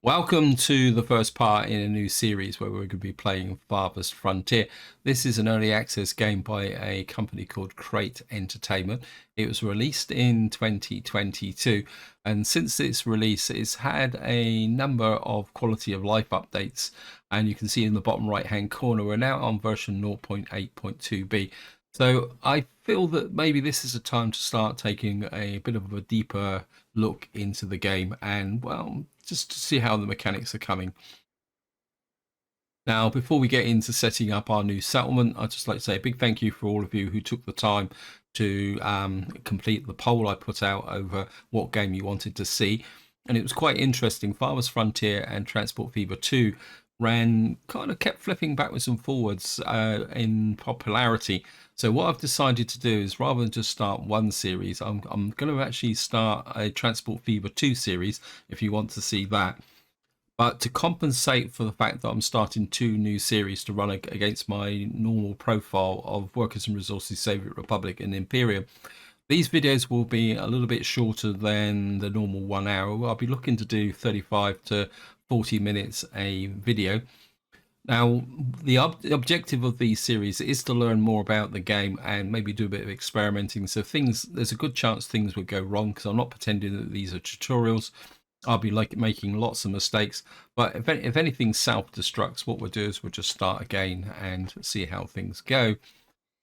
Welcome to the first part in a new series where we're going to be playing Farthest Frontier. This is an early access game by a company called Crate Entertainment. It was released in 2022, and since its release, it's had a number of quality of life updates. And you can see in the bottom right hand corner, we're now on version 0.8.2b. So I feel that maybe this is a time to start taking a bit of a deeper look into the game and, well, just to see how the mechanics are coming. Now, before we get into setting up our new settlement, I'd just like to say a big thank you for all of you who took the time to complete the poll I put out over what game you wanted to see. And it was quite interesting. Farthest Frontier and Transport Fever 2 kept flipping backwards and forwards in popularity. So what I've decided to do is, rather than just start one series, I'm going to actually start a Transport Fever 2 series if you want to see that. But to compensate for the fact that I'm starting two new series to run against my normal profile of Workers and Resources, Soviet Republic and Imperium, these videos will be a little bit shorter than the normal 1 hour. I'll be looking to do 35 to 40 minutes a video. Now, the objective of these series is to learn more about the game and maybe do a bit of experimenting. So there's a good chance things will go wrong because I'm not pretending that these are tutorials. I'll be making lots of mistakes, but if anything self-destructs, what we'll do is we'll just start again and see how things go.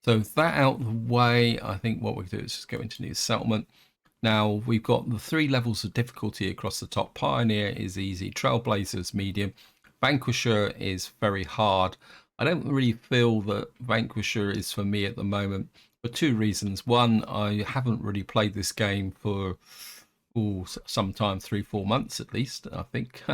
So with that out of the way, I think what we'll do is just go into new settlement. Now we've got the 3 levels of difficulty across the top. Pioneer is easy, Trailblazer is medium, Vanquisher is very hard. I don't really feel that Vanquisher is for me at the moment for 2 reasons. One, I haven't really played this game for sometime 3-4 months at least, I think.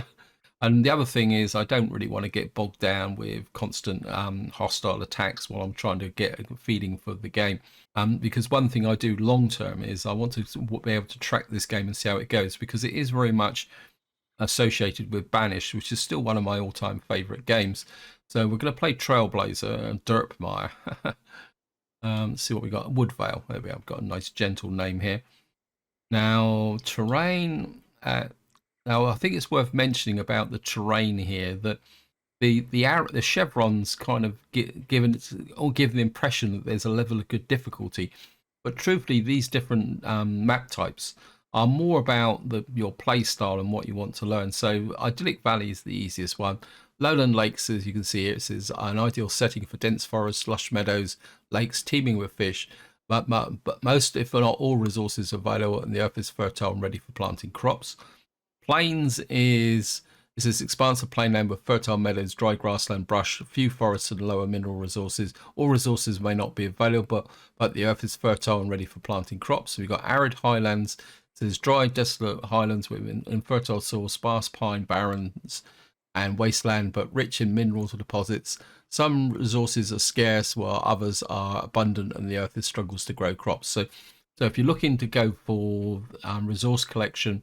And the other thing is I don't really want to get bogged down with constant hostile attacks while I'm trying to get a feeling for the game. Because one thing I do long term is I want to be able to track this game and see how it goes, because it is very much associated with Banished, which is still one of my all-time favorite games. So we're going to play Trailblazer and Derpmire. See what we got. Woodvale. There we have got a nice gentle name here. Now, terrain. Now, I think it's worth mentioning about the terrain here that the chevrons kind of give the impression that there's a level of good difficulty, but truthfully, these different map types are more about your play style and what you want to learn. So, Idyllic Valley is the easiest one. Lowland Lakes, as you can see, it is an ideal setting for dense forests, lush meadows, lakes teeming with fish. But most, if not all, resources are available, and the earth is fertile and ready for planting crops. Plains is this expansive plainland with fertile meadows, dry grassland, brush, few forests, and lower mineral resources. All resources may not be available, but the earth is fertile and ready for planting crops. So we've got arid highlands. So there's dry, desolate highlands with infertile soil, sparse pine barrens, and wasteland, but rich in minerals or deposits. Some resources are scarce, while others are abundant, and the earth struggles to grow crops. So if you're looking to go for resource collection,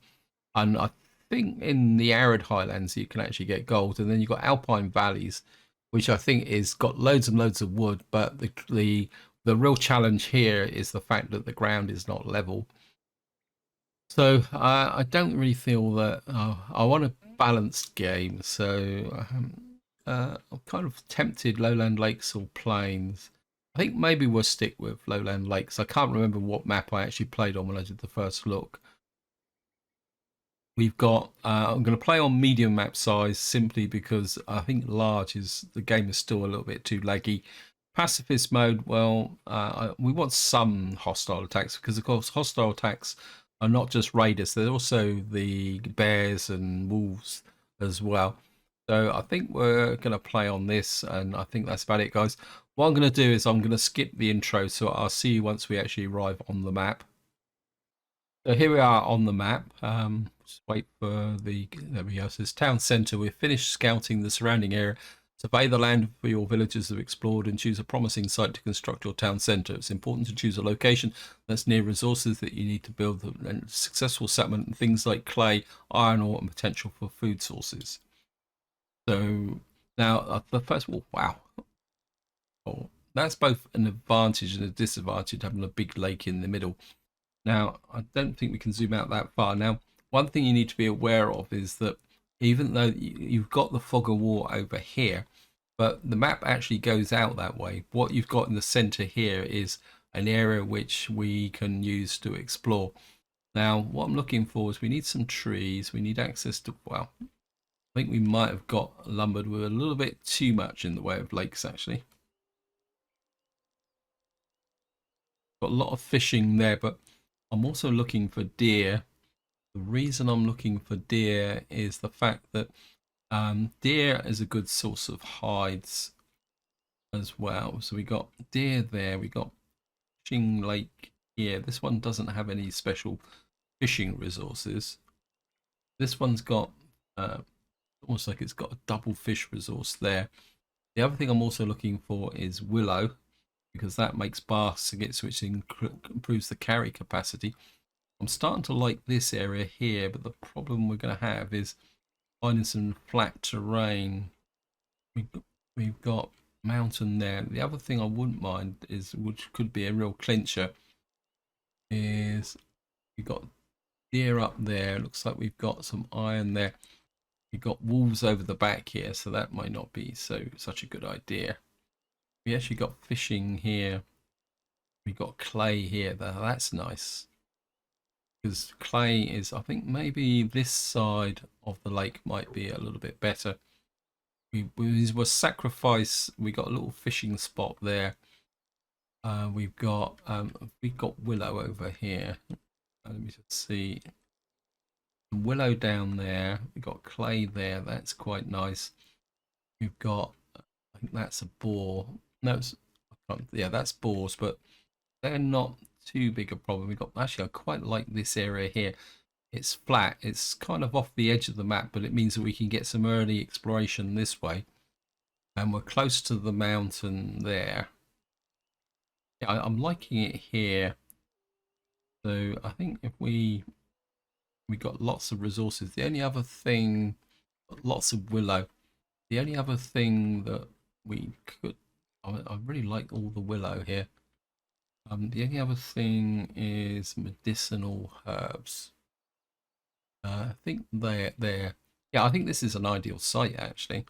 and I think in the arid highlands you can actually get gold, and then you've got alpine valleys, which I think is got loads and loads of wood, but the real challenge here is the fact that the ground is not level. So I don't really feel that I want a balanced game. So I'm kind of tempted lowland lakes or plains. I think maybe we'll stick with lowland lakes. I can't remember what map I actually played on when I did the first look. We've got, I'm going to play on medium map size simply because I think large is, the game is still a little bit too laggy. Pacifist mode, well, we want some hostile attacks because, of course, hostile attacks are not just raiders, they're also the bears and wolves as well. So I think we're going to play on this, and I think that's about it, guys. What I'm going to do is I'm going to skip the intro, so I'll see you once we actually arrive on the map. So here we are on the map. Just wait for there we go. It says town centre. We've finished scouting the surrounding area. Survey the land for your villagers have explored and choose a promising site to construct your town centre. It's important to choose a location that's near resources that you need to build a successful settlement, and things like clay, iron ore, and potential for food sources. So now the first, wow, oh, that's both an advantage and a disadvantage, having a big lake in the middle. Now, I don't think we can zoom out that far. Now, one thing you need to be aware of is that even though you've got the fog of war over here, but the map actually goes out that way. What you've got in the center here is an area which we can use to explore. Now, what I'm looking for is we need some trees. We need access to, well, I think we might have got lumbered with a little bit too much in the way of lakes, actually. Got a lot of fishing there, but I'm also looking for deer. The reason I'm looking for deer is the fact that deer is a good source of hides as well. So we got deer there, we got fishing lake here. This one doesn't have any special fishing resources. This one's got almost like it's got a double fish resource there. The other thing I'm also looking for is willow, because that makes baskets, which improves the carry capacity. I'm starting to like this area here, but the problem we're going to have is finding some flat terrain. We've got mountain there. The other thing I wouldn't mind is, which could be a real clincher, is we've got deer up there. Looks like we've got some iron there. We've got wolves over the back here, so that might not be such a good idea. We actually got fishing here. We got clay here. That's nice, because clay is, I think maybe this side of the lake might be a little bit better. We were sacrifice. We got a little fishing spot there. We've got willow over here. Let me just see. Willow down there. We've got clay there. That's quite nice. We've got, I think that's a boar. No, yeah, that's boars, but they're not too big a problem. We've got, actually, I quite like this area here. It's flat. It's kind of off the edge of the map, but it means that we can get some early exploration this way. And we're close to the mountain there. Yeah, I'm liking it here. So I think if we got lots of resources. The only other thing, lots of willow. The only other thing that we could, I really like all the willow here. The only other thing is medicinal herbs. I think they're, yeah, I think this is an ideal site actually.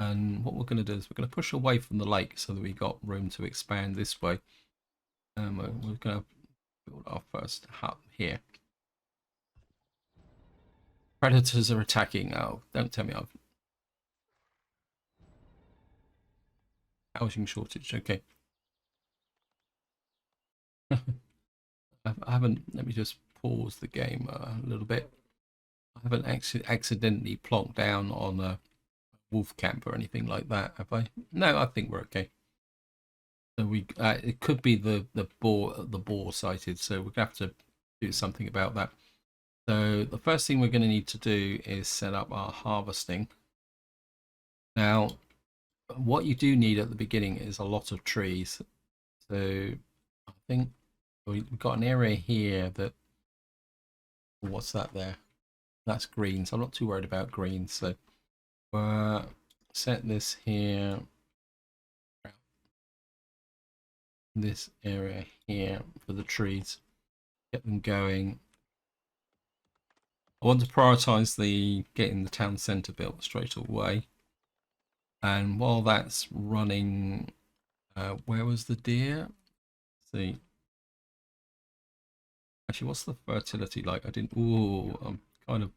And what we're going to do is we're going to push away from the lake so that we got room to expand this way. And we're going to build our first hut here. Predators are attacking. Oh, don't tell me I've housing shortage. Okay. I haven't, let me just pause the game a little bit. I haven't actually accidentally plonked down on a wolf camp or anything like that, have I? No, I think we're okay. So we it could be the boar sighted, so we're gonna have to do something about that. So the first thing we're going to need to do is set up our harvesting. Now, what you do need at the beginning is a lot of trees. So I think we've got an area here that, what's that there? That's green, so I'm not too worried about green. So set this here, this area here for the trees, get them going. I want to prioritize the getting the town centre built straight away. And while that's running, where was the deer? Let's see. Actually, what's the fertility like? I didn't. Ooh, I'm kind of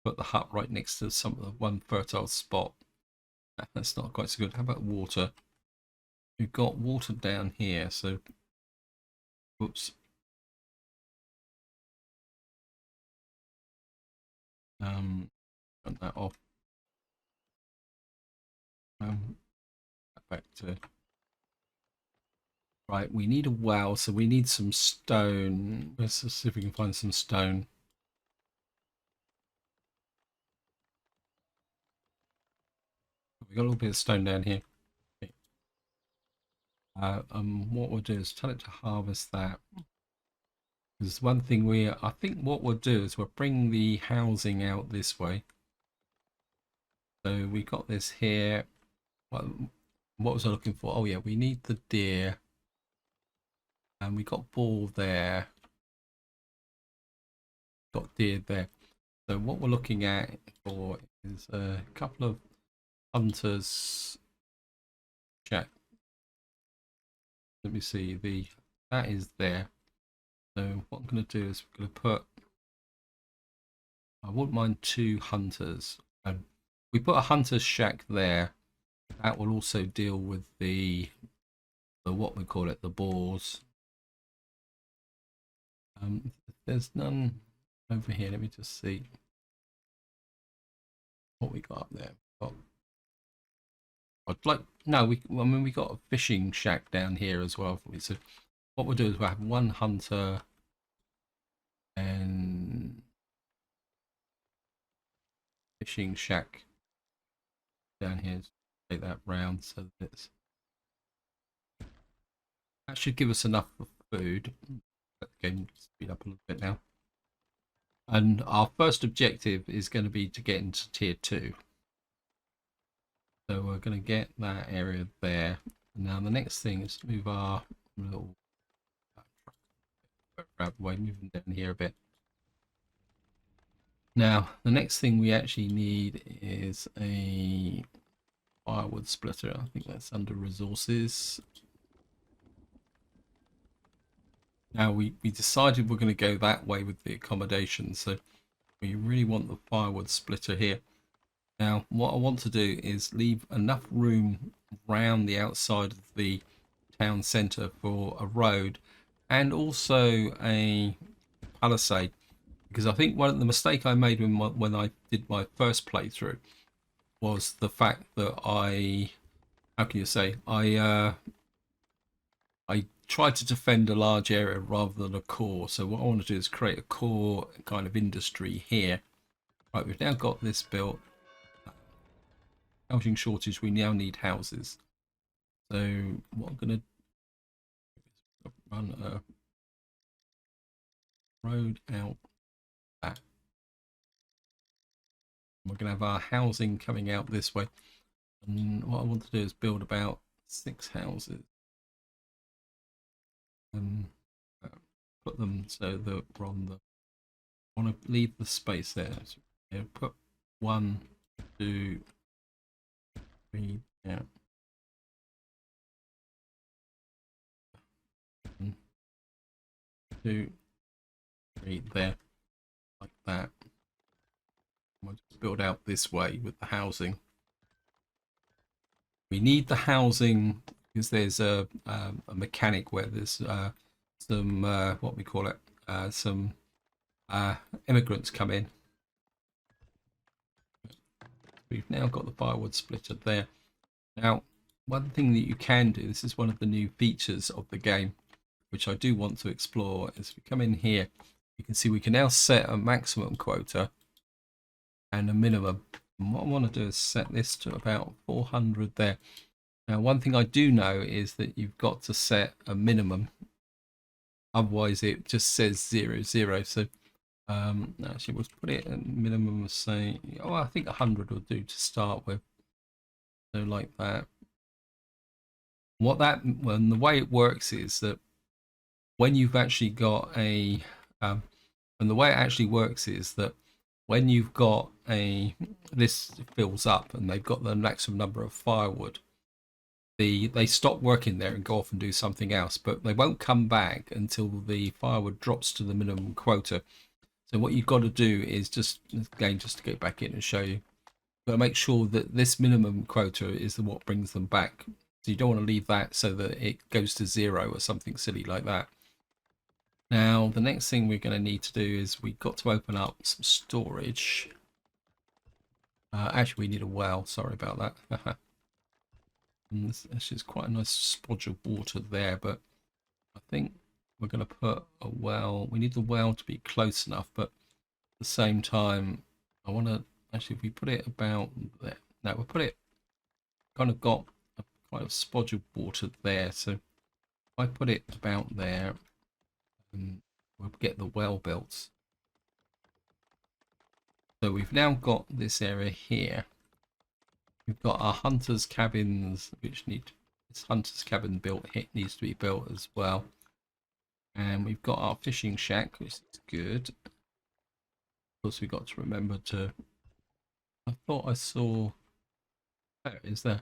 put the hut right next to some of the one fertile spot. That's not quite so good. How about water? We've got water down here, so whoops. Turn that off. Back to right. We need a well, so we need some stone. Let's see if we can find some stone. We got a little bit of stone down here. Okay. What we'll do is tell it to harvest that. There's one thing I think what we'll do is we'll bring the housing out this way. So we got this here. What was I looking for? Oh yeah, we need the deer. And we got boar there. Got deer there. So what we're looking at for is a couple of hunters shack. Let me see, that is there. So what I'm going to do is we're going to put, I wouldn't mind 2 hunters. And we put a hunter's shack there. That will also deal with the what we call it, the boars. There's none over here. Let me just see what we got up there. I'd like, no, I mean, we got a fishing shack down here as well. So what we'll do is we'll have 1 hunter and fishing shack down here. Take that round so that that should give us enough for food. Again, speed up a little bit now. And our first objective is going to be to get into tier 2. So we're going to get that area there. Now the next thing is to move our little way, moving down here a bit. Now the next thing we actually need is a firewood splitter. I think that's under resources. Now we decided we're going to go that way with the accommodation, so we really want the firewood splitter here. Now what I want to do is leave enough room around the outside of the town centre for a road and also a palisade, because I think the mistake I made when I did my first playthrough was the fact that how can you say, I tried to defend a large area rather than a core. So what I want to do is create a core kind of industry here. Right, we've now got this built. Housing shortage, we now need houses. So what I'm going to run a road out that. We're going to have our housing coming out this way. And what I want to do is build about 6 houses. And put them so that we're on the, I want to leave the space there. So, yeah, put 1, 2, 3, yeah. 1, 2, 3 there, like that. We'll just build out this way with the housing. We need the housing because there's a mechanic where there's some what we call it, some immigrants come in. We've now got the firewood splitter there. Now, one thing that you can do, this is one of the new features of the game, which I do want to explore, is we come in here, you can see we can now set a maximum quota and a minimum. And what I want to do is set this to about 400 there. Now, one thing I do know is that you've got to set a minimum, otherwise it just says 0, 0. So actually we'll put it at minimum of, say, oh, I think 100 will do to start with. So like that. When the way it works is that when you've actually got a and the way it actually works is that when you've got this fills up and they've got the maximum number of firewood, they stop working there and go off and do something else, but they won't come back until the firewood drops to the minimum quota. So what you've got to do is just to get back in and show you, got to make sure that this minimum quota is what brings them back. So you don't want to leave that so that it goes to 0 or something silly like that. Now the next thing we're going to need to do is we've got to open up some storage. Actually we need a well, sorry about that. This is quite a nice splodge of water there, but I think we're going to put a well. We need the well to be close enough, but at the same time I want to actually, if we put it about there, now we'll put it kind of got a quite a splodge of water there, so if I put it about there and we'll get the well built. So we've now got this area here. We've got our hunters cabins, which need this hunters cabin built. It needs to be built as well, and we've got our fishing shack, which is good. course, we got to remember to. I thought I saw. There it is there.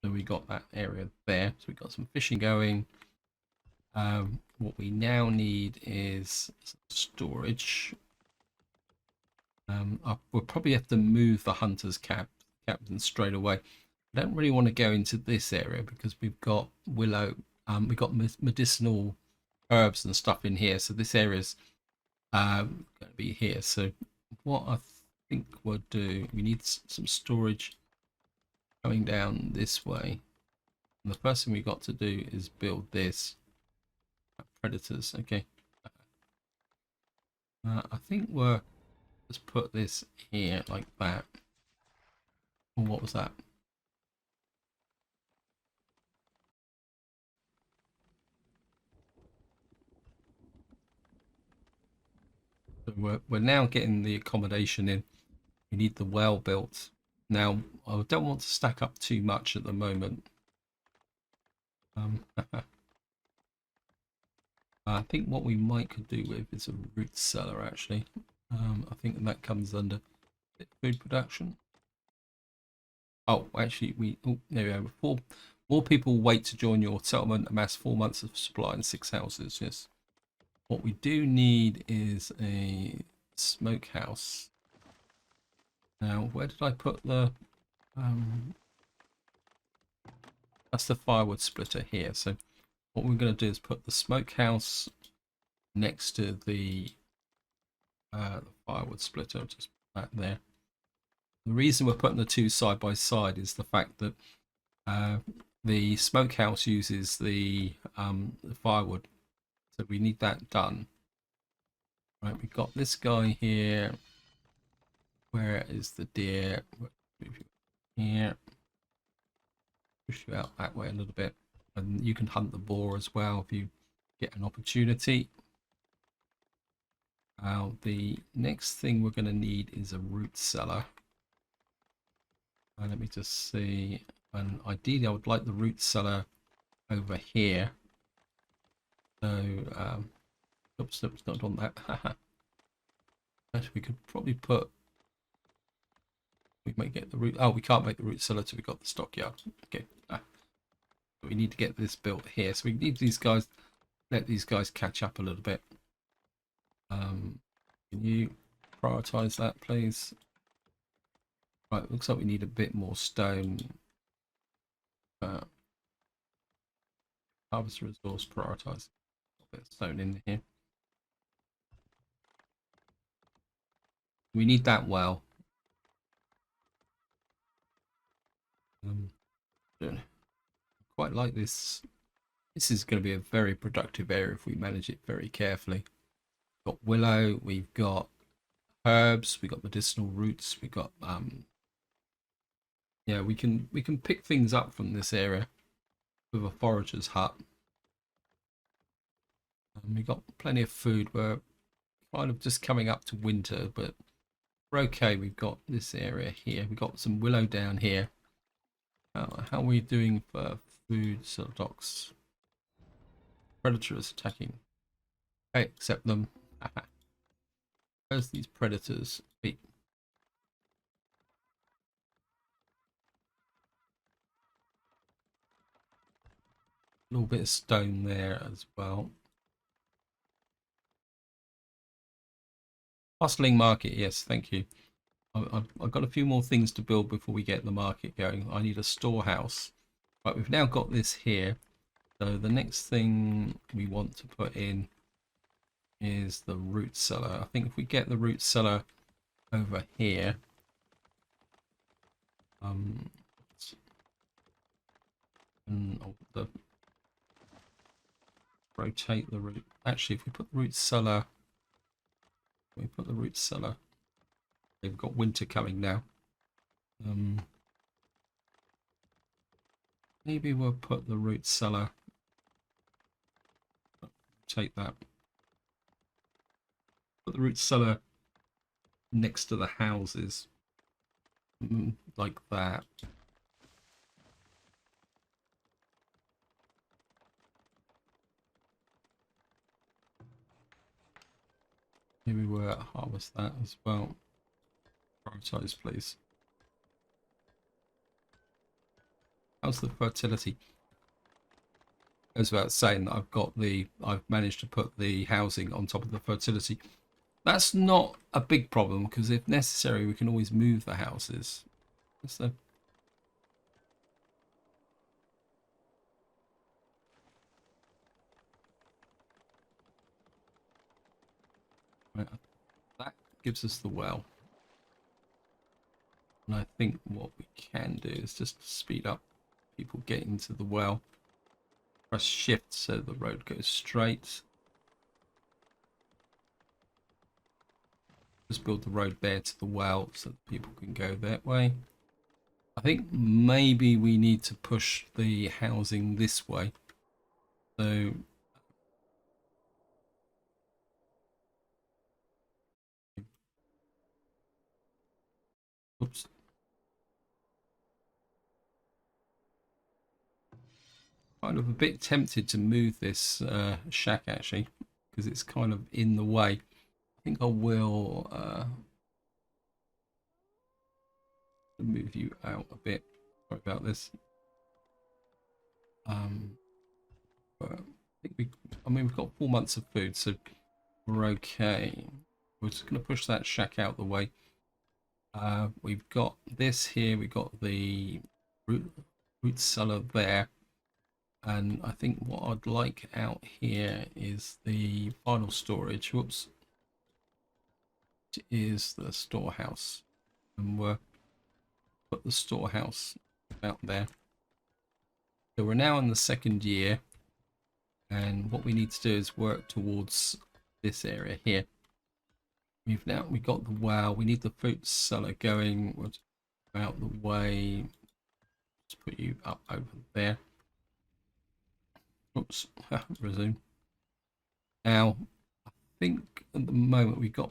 So we got that area there. So we got some fishing going. What we now need is storage. We'll probably have to move the hunter's captain straight away. I don't really want to go into this area because we've got willow. We've got medicinal herbs and stuff in here. So this area's going to be here. So what I think we'll do, we need some storage coming down this way. And the first thing we got to do is build this. Predators, okay. I think we're let's put this here like that. Oh, what was that? So we're now getting the accommodation in. We need the well built. Now I don't want to stack up too much at the moment. I think what we might could do with is a root cellar actually. I think that comes under food production. Oh, actually, there we go. More people wait to join your settlement. Amass 4 months of supply in 6 houses. Yes. What we do need is a smokehouse. Now, where did I put the? That's the firewood splitter here. So, what we're going to do is put the smokehouse next to the firewood splitter. Just put that there. The reason we're putting the two side by side is the fact that the smokehouse uses the firewood, so we need that done. Right, we've got this guy here. Where is the deer? Here. Push you out that way a little bit, and you can hunt the boar as well if you get an opportunity. The next thing we're going to need is a root cellar. Let me just see. And ideally, I would like the root cellar over here. So, oops, it's not on that. Actually, we could probably put. We might get the root. Oh, we can't make the root cellar till we got the stockyard. Okay. We need to get this built here. So we need these guys. Let these guys catch up a little bit. Can you prioritize that, please? Right, looks like we need a bit more stone. Harvest resource, prioritize. A bit of stone in here. We need that well. Quite like this. This is going to be a very productive area if we manage it very carefully. We've got willow, we've got herbs, we've got medicinal roots, we've got yeah, we can pick things up from this area with a forager's hut. And we've got plenty of food. We're kind of just coming up to winter, but we're okay. We've got this area here. We've got some willow down here. How are we doing for food stocks? Predators attacking. Okay, accept them. Where's these predators? Wait. A little bit of stone there as well. Bustling market, yes, thank you. I've got a few more things to build before we get the market going. I need a storehouse. Right, we've now got this here. So the next thing we want to put in is the root cellar. I think if we get the root cellar over here, and rotate the root. Actually, if we put the root cellar, they've got winter coming now. Maybe we'll put the root cellar. Take that. Put the root cellar next to the houses, like that. Maybe we'll harvest that as well. Prioritize, please. How's the fertility? I was about saying that I've managed to put the housing on top of the fertility. That's not a big problem because if necessary, we can always move the houses. So, right, that gives us the well. And I think what we can do is just speed up people getting to the well. Press shift so the road goes straight. Just build the road there to the well so that people can go that way. I think maybe we need to push the housing this way. So oops. Kind of a bit tempted to move this shack actually because it's kind of in the way. I think I will move you out a bit. Sorry about this. But I think we've got 4 months of food, so we're okay. We're just going to push that shack out the way. We've got this here. We've got the root cellar there. And I think what I'd like out here is the final storage. Whoops. It is the storehouse. And we'll put the storehouse out there. So we're now in the 2nd year. And what we need to do is work towards this area here. We got the well. We need the fruit cellar going. We'll out the way. Let's put you up over there. Oops, resume. Now, I think at the moment we got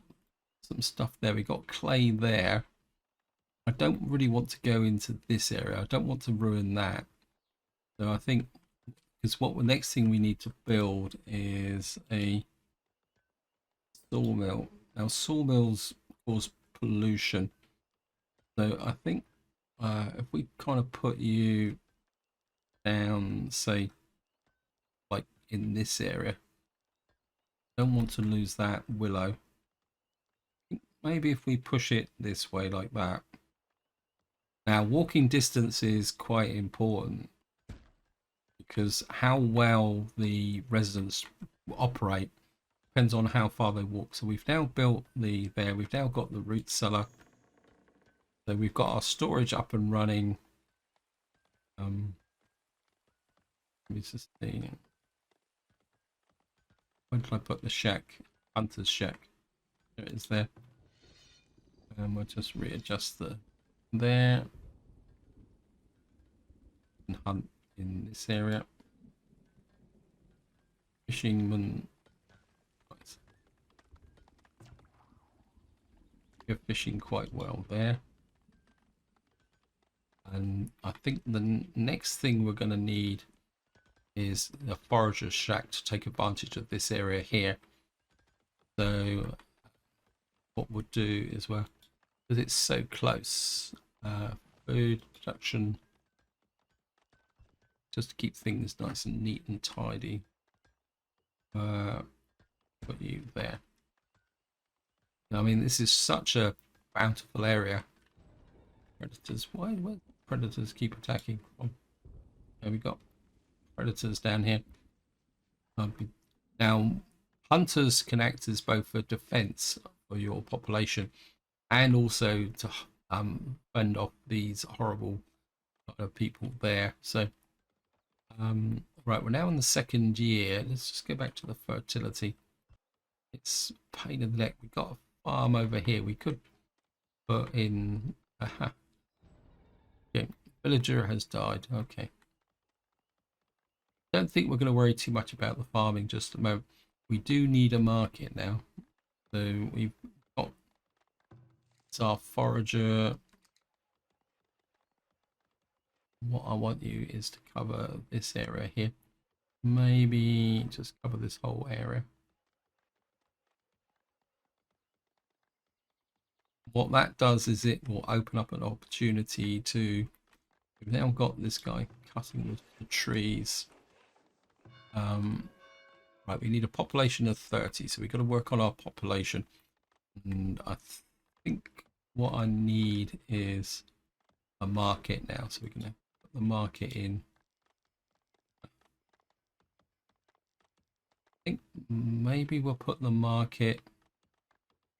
some stuff there. We got clay there. I don't really want to go into this area. I don't want to ruin that. So I think because what the next thing we need to build is a sawmill. Now sawmills cause pollution. So I think if we kind of put you down, say, like in this area, don't want to lose that willow. Maybe if we push it this way like that. Now, walking distance is quite important because how well the residents operate depends on how far they walk. So we've now built we've now got the root cellar. So we've got our storage up and running. Let me just see. Where did I put the shack? Hunter's shack. There it is there. And we'll just readjust there. And hunt in this area. Fishingman. You're fishing quite well there. And I think the next thing we're going to need is a forager's shack to take advantage of this area here. So what we'll do is because it's so close, food production, just to keep things nice and neat and tidy. Put you there. I mean, this is such a bountiful area. Predators, why predators keep attacking? Oh, there we got predators down here. Now, hunters can act as both a defense for your population and also to fend off these horrible people there. So, right, we're now in the 2nd year. Let's just go back to the fertility. It's a pain in the neck. We've got a farm over here. We could put in. Okay, villager has died. Okay. Don't think we're going to worry too much about the farming just at the moment. We do need a market now. So we've got it's our forager. What I want you is to cover this area here. Maybe just cover this whole area. What that does is it will open up an opportunity to. We've now got this guy cutting the trees. Right, we need a population of 30, so we've got to work on our population. And I think what I need is a market now, so we're going to put the market in. I think maybe we'll put the market,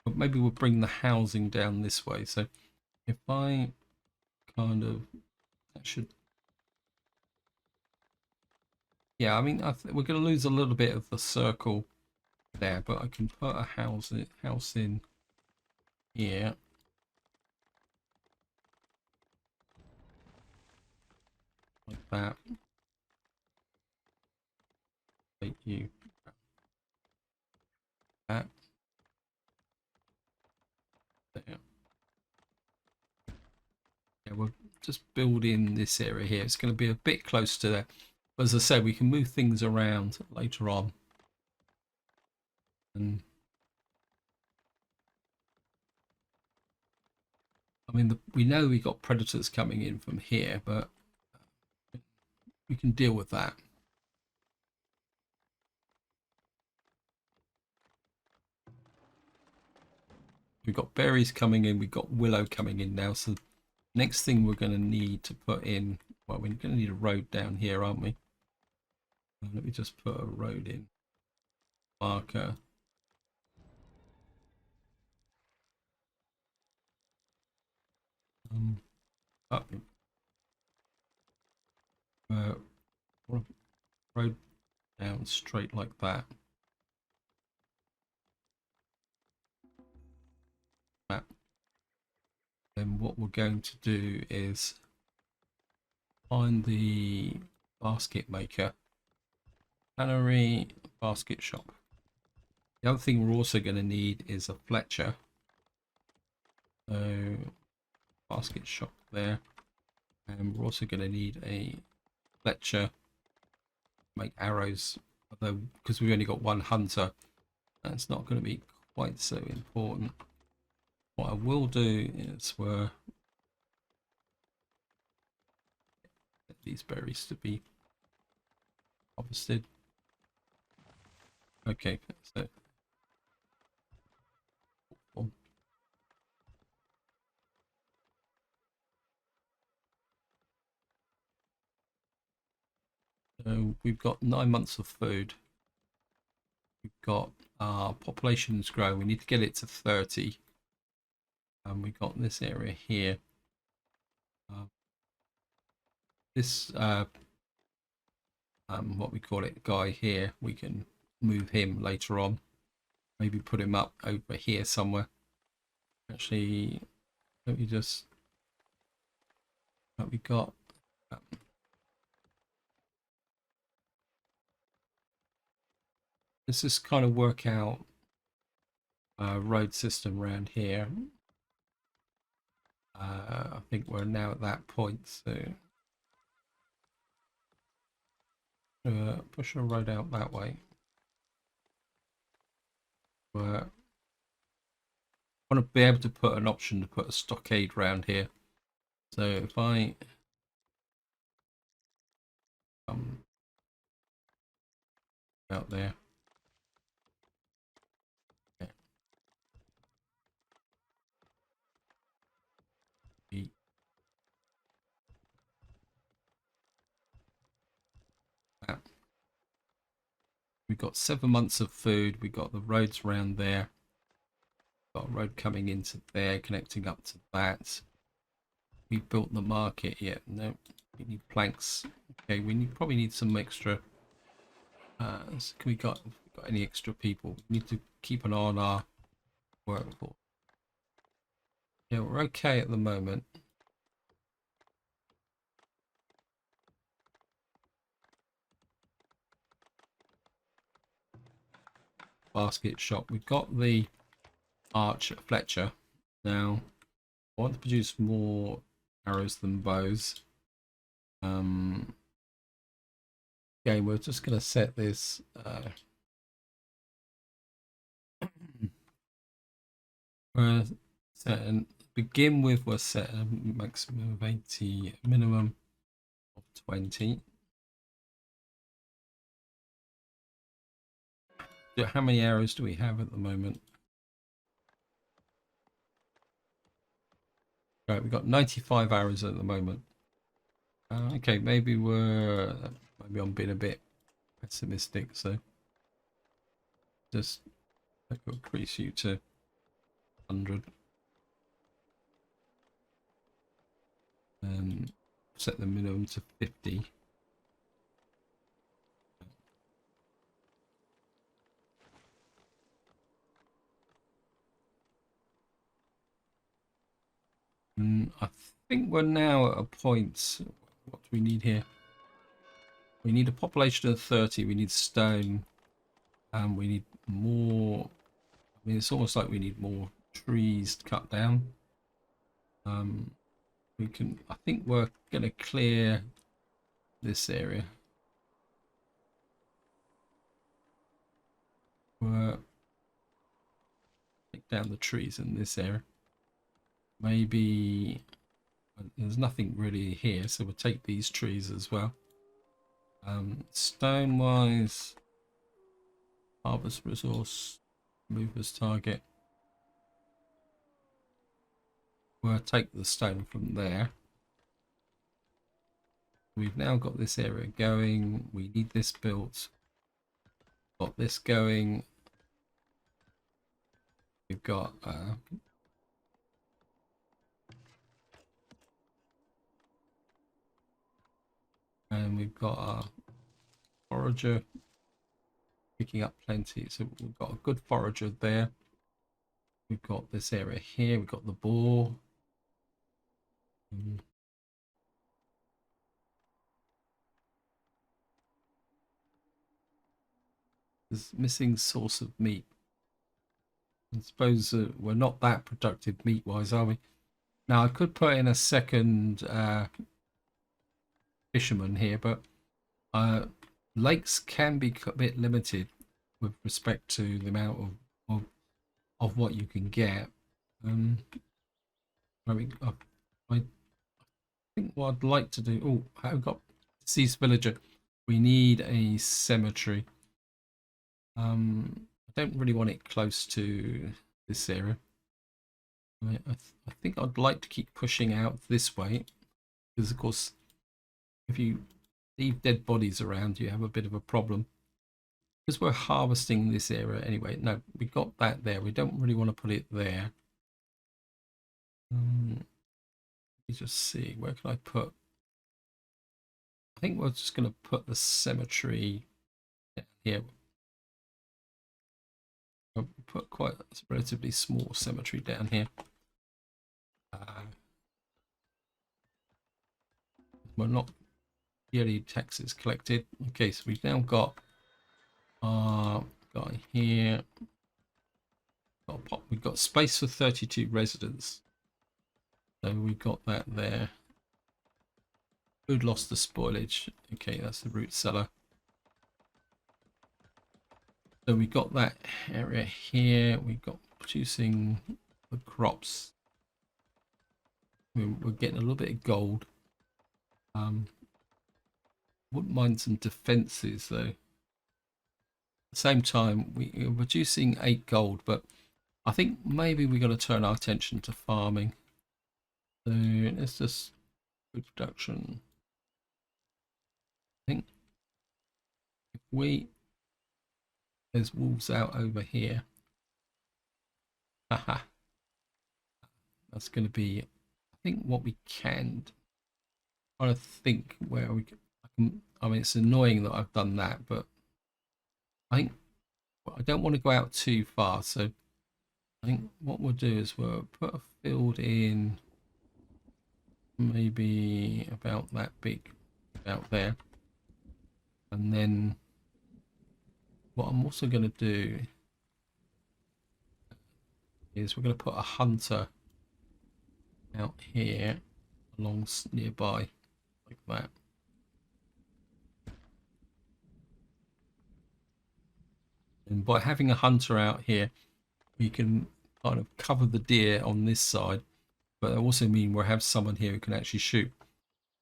but maybe we'll bring the housing down this way. So if I kind of, that should, yeah, I mean, we're going to lose a little bit of the circle there, but I can put a house in here. Like that. Take you. That. There. Yeah, we'll just build in this area here. It's going to be a bit close to there. But as I said, we can move things around later on. And I mean, we know we got predators coming in from here, but we can deal with that. We've got berries coming in. We've got willow coming in now. So next thing we're going to need to put in, well, we're going to need a road down here, aren't we? Let me just put a road in. Marker. Up. Road down straight like that. Then what we're going to do is find the basket maker. Cannery basket shop. The other thing we're also going to need is a Fletcher. So basket shop there. And we're also going to need a Fletcher to make arrows. Although because we've only got one hunter, that's not going to be quite so important. What I will do is get these berries to be harvested. Okay, so we've got 9 months of food. We've got our population's growing. We need to get it to 30. And we've got this area here. This what we call it guy here, we can move him later on. Maybe put him up over here somewhere. Actually, let me just what we got. Let's just kind of work out a road system around here. I think we're now at that point, so push a road out that way. I want to be able to put an option to put a stockade around here. So if I out there. Okay. We've got 7 months of food. We've got the roads around there. Got a road coming into there, connecting up to that. We built the market yet? No. We need planks. Okay, probably need some extra. So can we got any extra people? We need to keep an eye on our workforce. Yeah, we're okay at the moment. Basket shop. We've got the Fletcher. Now, I want to produce more arrows than bows. Okay, we're just going to set this. We're set and begin with, we'll set a maximum of 80, minimum of 20. How many arrows do we have at the moment? Right, we've got 95 arrows at the moment. Okay, maybe I'm being a bit pessimistic, so just increase you to 100 and set the minimum to 50. And I think we're now at a point. What do we need here? We need a population of 30. We need stone, and we need more. I mean, it's almost like we need more trees cut down. We can. I think we're gonna clear this area. We're take down the trees in this area. Maybe there's nothing really here, so we'll take these trees as well. Stone wise, harvest resource, movers target. We'll take the stone from there. We've now got this area going. We need this built. Got this going. We've got and we've got our forager picking up plenty. So we've got a good forager there. We've got this area here. We've got the boar. There's missing source of meat. I suppose we're not that productive meat-wise, are we? Now, I could put in a second fisherman here, but lakes can be a bit limited with respect to the amount of what you can get. I mean, I think what I'd like to do. Oh, I've got deceased villager. We need a cemetery. I don't really want it close to this area. I think I'd like to keep pushing out this way, because of course, if you leave dead bodies around, you have a bit of a problem. Because we're harvesting this area anyway. No, we got that there. We don't really want to put it there. Let me just see. Where can I put? I think we're just going to put the cemetery down here. I'll put quite a relatively small cemetery down here. We're not yearly taxes collected. Okay, so we've now got our guy here. We've got space for 32 residents. So we've got that there. Food lost to spoilage. Okay, that's the root cellar. So we got that area here. We've got producing the crops. We're getting a little bit of gold. Wouldn't mind some defenses though. At the same time, we're producing 8 gold, but I think maybe we got to turn our attention to farming. So let's just food production. I think if there's wolves out over here. Haha. That's going to be, I think, what we can. Trying to think where we can. I mean, it's annoying that I've done that, but I think I don't want to go out too far. So I think what we'll do is we'll put a field in maybe about that big, out there. And then what I'm also going to do is we're going to put a hunter out here along nearby, like that. And by having a hunter out here, we can kind of cover the deer on this side, but it also mean we'll have someone here who can actually shoot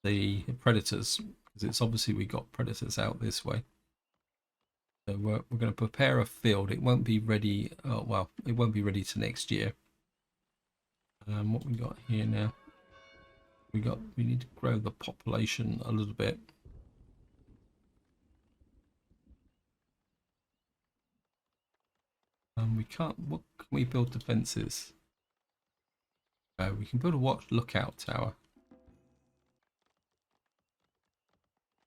the predators, because it's obviously we got predators out this way. So we're going to prepare a field. It won't be ready. Well, it won't be ready to next year. What we got here now? We need to grow the population a little bit. We can't. What can we build defenses? We can build a watch lookout tower.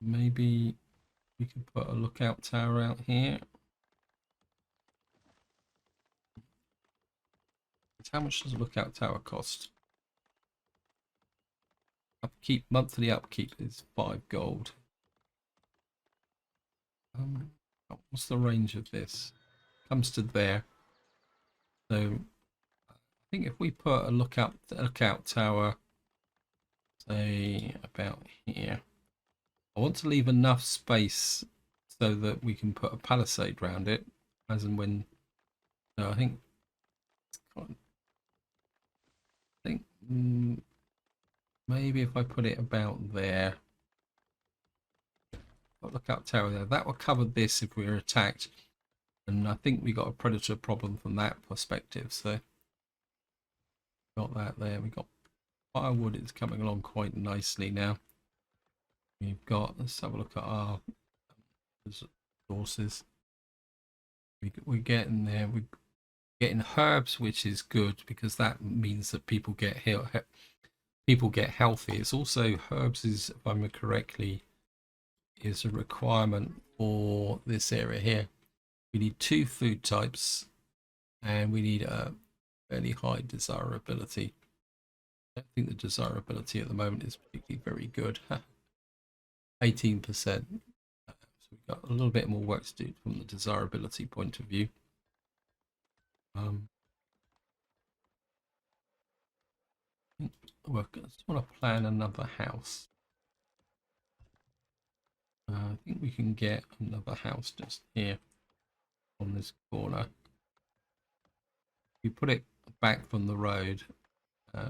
Maybe we can put a lookout tower out here. How much does a lookout tower cost? Upkeep, monthly upkeep is 5 gold. What's the range of this? Comes to there. So I think if we put a lookout tower, say about here, I want to leave enough space so that we can put a palisade around it, as and when. No, I think maybe if I put it about there, lookout tower there, that will cover this if we are attacked. And I think we got a predator problem from that perspective. So got that there. We got firewood. It's coming along quite nicely now. We've got. Let's have a look at our resources. We're getting there. We're getting herbs, which is good because that means that people get healthy. It's also herbs is, if I remember correctly, is a requirement for this area here. We need 2 food types, and we need a fairly high desirability. I don't think the desirability at the moment is particularly very good. 18%. So we've got a little bit more work to do from the desirability point of view. I just want to plan another house. I think we can get another house just here on this corner. We put it back from the road,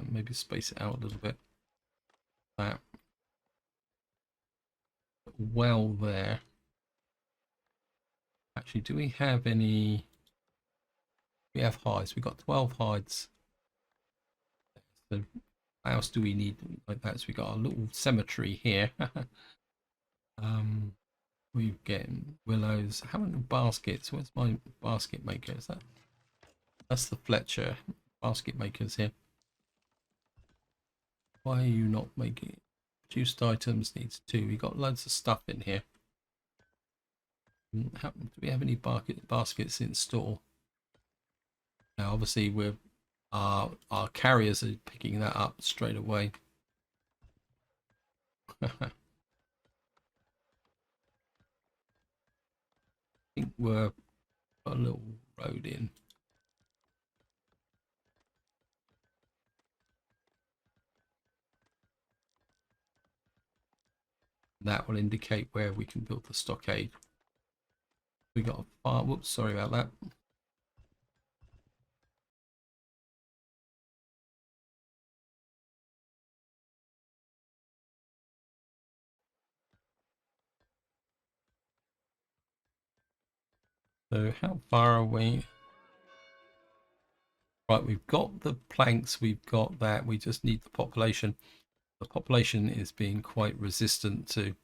maybe space it out a little bit. That well there. Actually, do we have any? We have hides. We've got 12 hides. So what else do we need like that? So we got a little cemetery here. We've getting willows. How many baskets? Where's my basket maker? Is that? That's the Fletcher basket makers here. Why are you not making it? Produced items needs 2. We got loads of stuff in here. Do we have any baskets in store? Now, obviously, our carriers are picking that up straight away. I think we're a little road in. That will indicate where we can build the stockade. We got a farm. Whoops, sorry about that. So how far away? Right, we've got the planks, we've got that. We just need the population. The population is being quite resistant to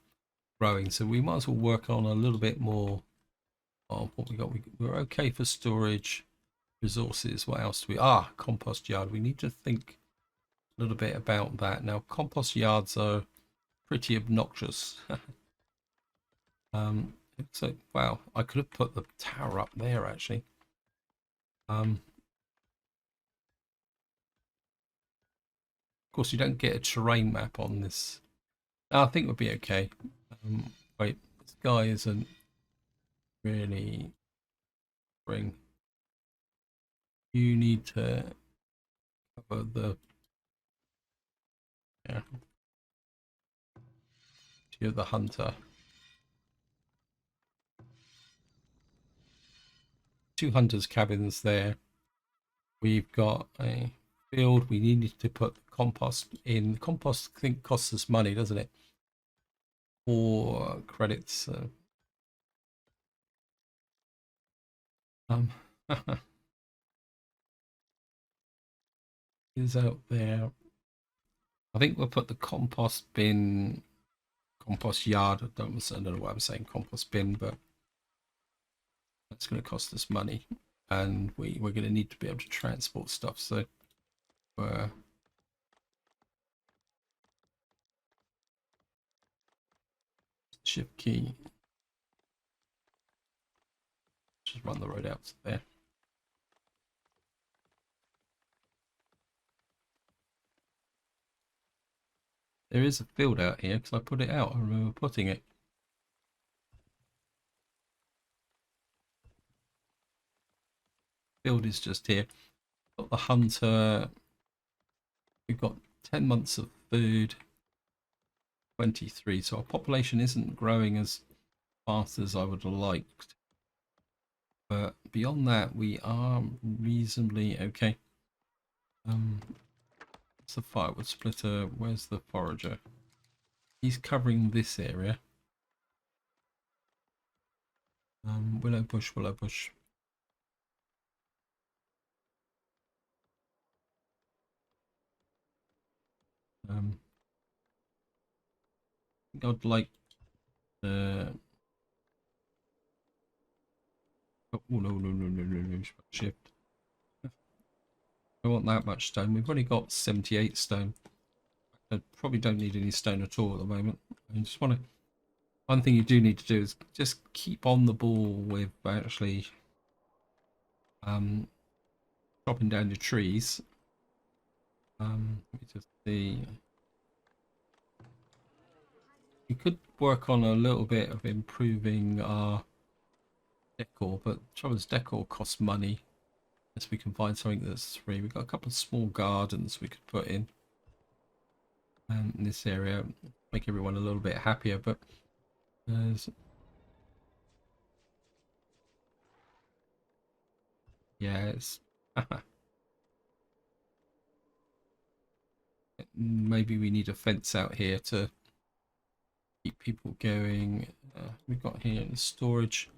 growing, so we might as well work on a little bit more of what we got. We're okay for storage, resources. What else do we? Compost yard. We need to think a little bit about that. Now, compost yards are pretty obnoxious. So wow, I could have put the tower up there actually. Of course, you don't get a terrain map on this. I think we'll be okay. Wait, this guy isn't really bring. You need to cover the. Yeah. You're the hunter. 2 hunters' cabins there. We've got a field. We needed to put the compost in. Compost, I think, costs us money, doesn't it? 4 credits. Um, is out there. I think we'll put the compost bin, compost yard. I don't know why I'm saying compost bin, but that's going to cost us money, and we're going to need to be able to transport stuff. So, shift key, just run the road out to there. There is a field out here because I put it out. I remember putting it. Field is just here. Got the hunter. We've got 10 months of food. 23. So our population isn't growing as fast as I would have liked. But beyond that, we are reasonably okay. It's the firewood splitter. Where's the forager? He's covering this area. Willow bush, willow bush. I think I'd like the. Oh no! Shift. I don't want that much stone. We've only got 78 stone. I probably don't need any stone at all at the moment. I just want to. One thing you do need to do is just keep on the ball with actually chopping down your trees. Let me just see. We could work on a little bit of improving our decor, but the trouble is decor costs money. Unless we can find something that's free. We've got a couple of small gardens we could put in this area, make everyone a little bit happier. But there's yeah, it's maybe we need a fence out here to keep people going. We've got here in the storage.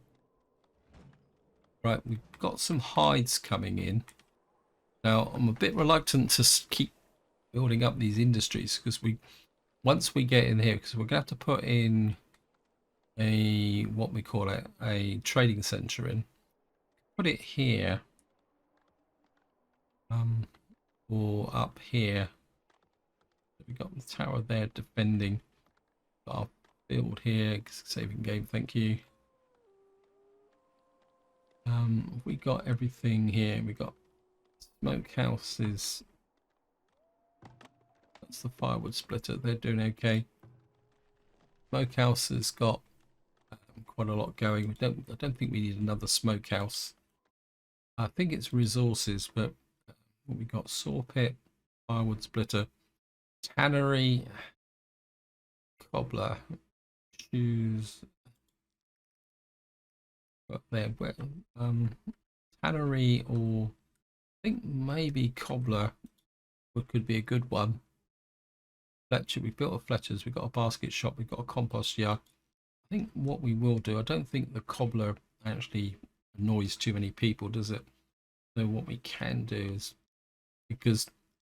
Right, we've got some hides coming in. Now, I'm a bit reluctant to keep building up these industries because once we get in here, because we're going to have to put in a, what we call it, a trading center in. Put it here, or up here. We've got the tower there defending. Got our field here, saving game, thank you. We got everything here. We got smokehouses. That's the firewood splitter. They're doing okay. Smokehouse has got quite a lot going. I don't think we need another smokehouse. I think it's resources, but what we got: saw pit, firewood splitter, tannery, cobbler, shoes. Got there, tannery, or I think maybe cobbler could be a good one. Fletcher, we built a Fletcher's, we've got a basket shop, we've got a compost yard. I think what we will do, I don't think the cobbler actually annoys too many people, does it? So what we can do is, because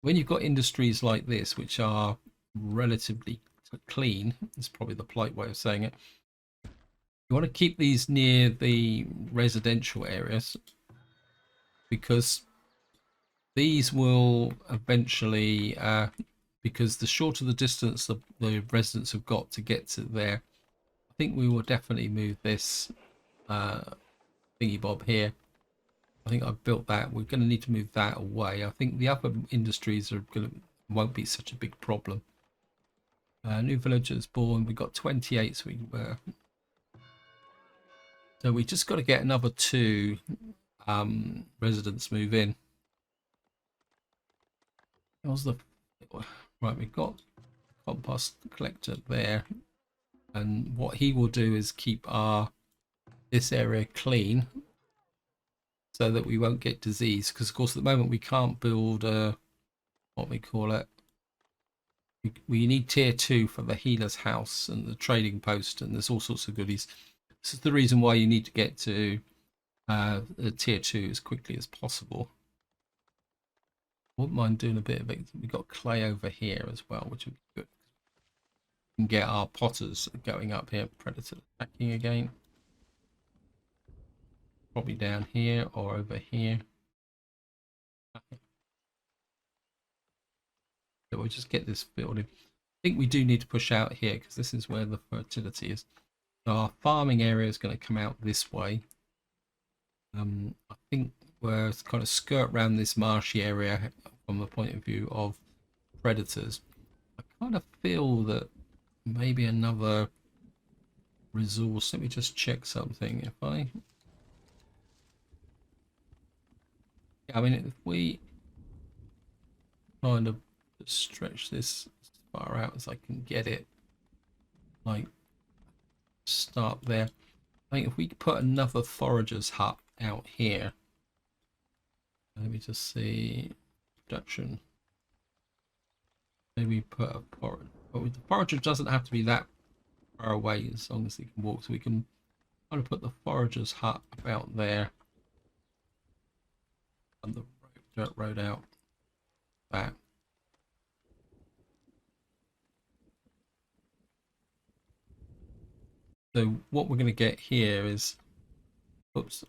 when you've got industries like this, which are relatively clean, it's probably the polite way of saying it, you want to keep these near the residential areas because these will eventually, because the shorter the distance the residents have got to get to there, I think we will definitely move this thingy bob here. I think I've built that. We're going to need to move that away. I think the other industries won't be such a big problem. New villagers born. We got 28, so we just got to get another 2 residents move in. How's the right? We've got compost collector there, and what he will do is keep this area clean. so that we won't get disease. Because of course at the moment we can't build what we call it. We need tier 2 for the healer's house and the trading post, and there's all sorts of goodies. This is the reason why you need to get to tier 2 as quickly as possible. Wouldn't mind doing a bit of it. We've got clay over here as well, which would be good. We can get our potters going up here. Predator attacking again. Probably down here or over here. So we'll just get this filled in. I think we do need to push out here because this is where the fertility is. So our farming area is going to come out this way. I think we're kind of skirt around this marshy area from the point of view of predators. I kind of feel that maybe another resource. Let me just check something. If I if we kind of stretch this as far out as I can get it, like start there. I think if we put another forager's hut out here, let me just see production. Maybe put a forager. But the forager doesn't have to be that far away as long as he can walk. So we can kind of put the forager's hut about there, and the dirt road out back. So what we're going to get here is, oops,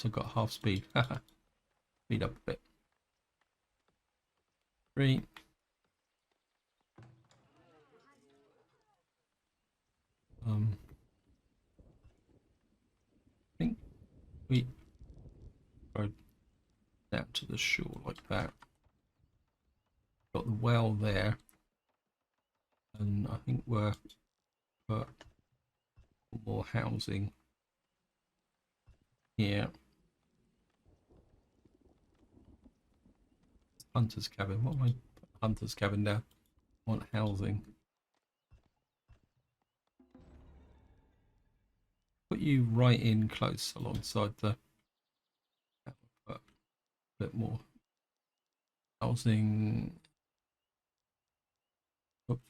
I've got half speed. Speed up a bit. 3. I think we go down to the shore like that. Got the well there, and I think we're put more housing here. Hunter's cabin. What am I? Hunter's cabin down. I want housing. Put you right in close alongside the. Put a bit more housing. Oops, what's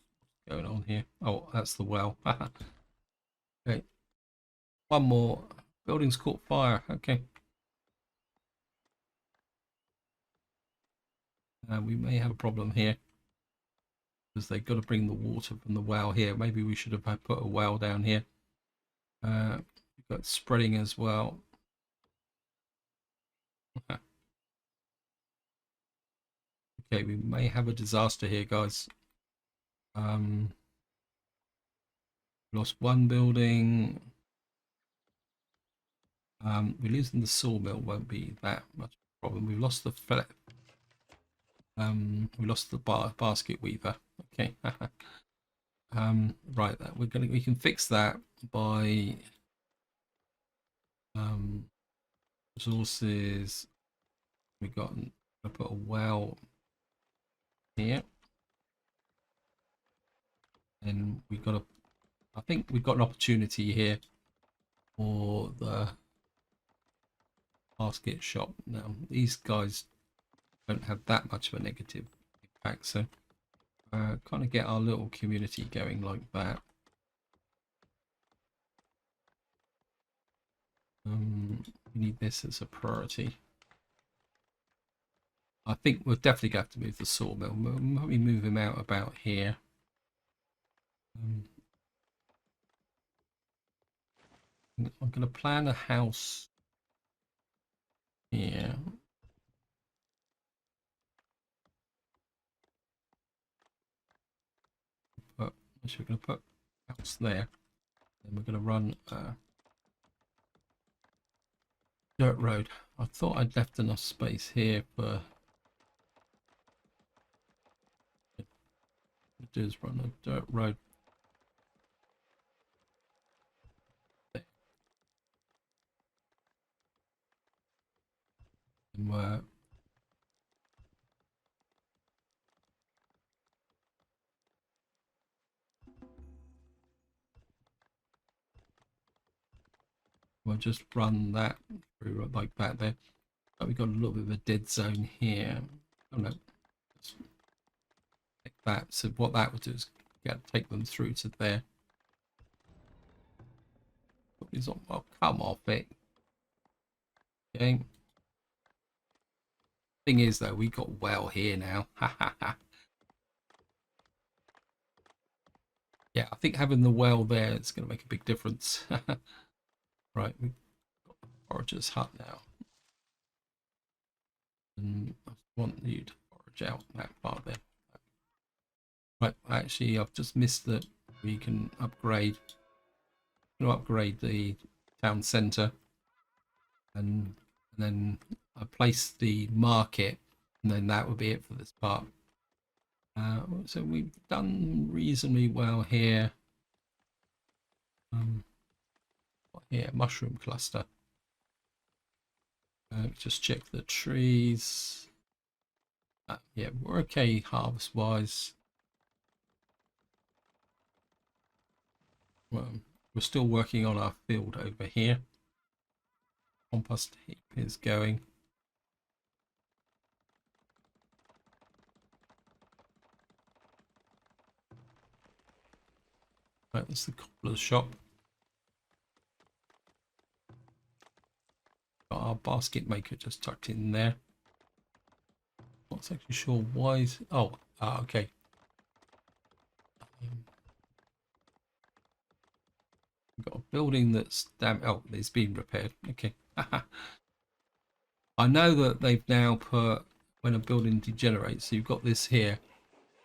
going on here? Oh, that's the well. Okay. One more. Building's caught fire. Okay. We may have a problem here because they've got to bring the water from the well here. Maybe we should have put a well down here. We've got spreading as well. Okay, we may have a disaster here, guys. Lost one building. We're losing the sawmill. Won't be that much of a problem. We've lost the we lost the basket weaver. Okay. Right. That we can fix that by resources. We got to put a well here, and we got a. I think we've got an opportunity here for the basket shop. Now these guys don't have that much of a negative impact, so kind of get our little community going like that. We need this as a priority. I think we'll definitely have to move the sawmill. Maybe move him out about here. I'm going to plan a house here. But actually, we're going to put a house there. Then we're going to run a dirt road. I thought I'd left enough space here for. What do is run a dirt road. And we're We'll just run that through like that there. But we've got a little bit of a dead zone here. Oh no, just like that. So what that would do is take them through to there. Well, come off it. Okay. Thing is though, we got well here now. Yeah, I think having the well there is going to make a big difference. Right, we've got the forager's hut now. And I want you to forage out that part there. Right, actually, I've just missed that we can upgrade. I'm going to upgrade the town centre, and then I place the market, and then that would be it for this part. So we've done reasonably well here. Here, mushroom cluster. Just check the trees. Yeah, we're okay harvest wise. Well, we're still working on our field over here. Compost heap is going. Right, that's the cobbler's shop. Got our basket maker just tucked in there. Not actually sure why. Okay. We've got a building that's it's been repaired. Okay. I know that they've now put, when a building degenerates, so you've got this here.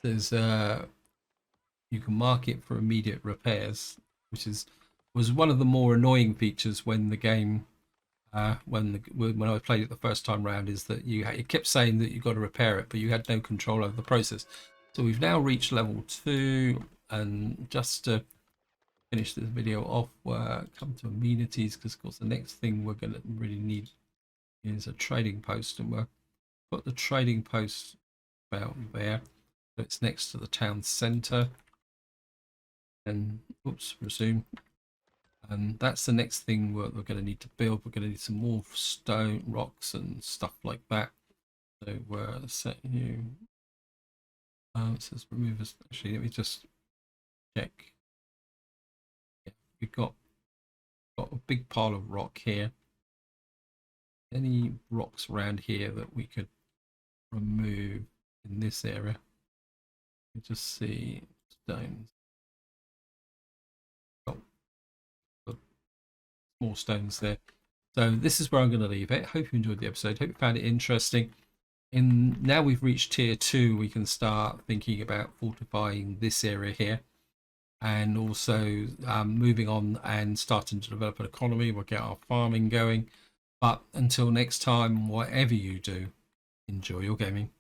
There's you can mark it for immediate repairs, which was one of the more annoying features when the game when I played it the first time round, is that it kept saying that you've got to repair it, but you had no control over the process. So we've now reached level 2, and just to finish this video off, come to amenities, because of course the next thing we're going to really need is a trading post, and we'll put the trading post about there, so it's next to the town centre. And oops, resume. And that's the next thing we're going to need to build. We're going to need some more stone, rocks, and stuff like that. So we're setting you. It says remove us. Actually, let me just check. Yeah, we've got a big pile of rock here. Any rocks around here that we could remove in this area? You just see stones. More stones there. So this is where I'm going to leave it. Hope you enjoyed the episode. Hope you found it interesting. Now we've reached tier 2, we can start thinking about fortifying this area here, and also moving on and starting to develop an economy. We'll get our farming going. But until next time, whatever you do, enjoy your gaming.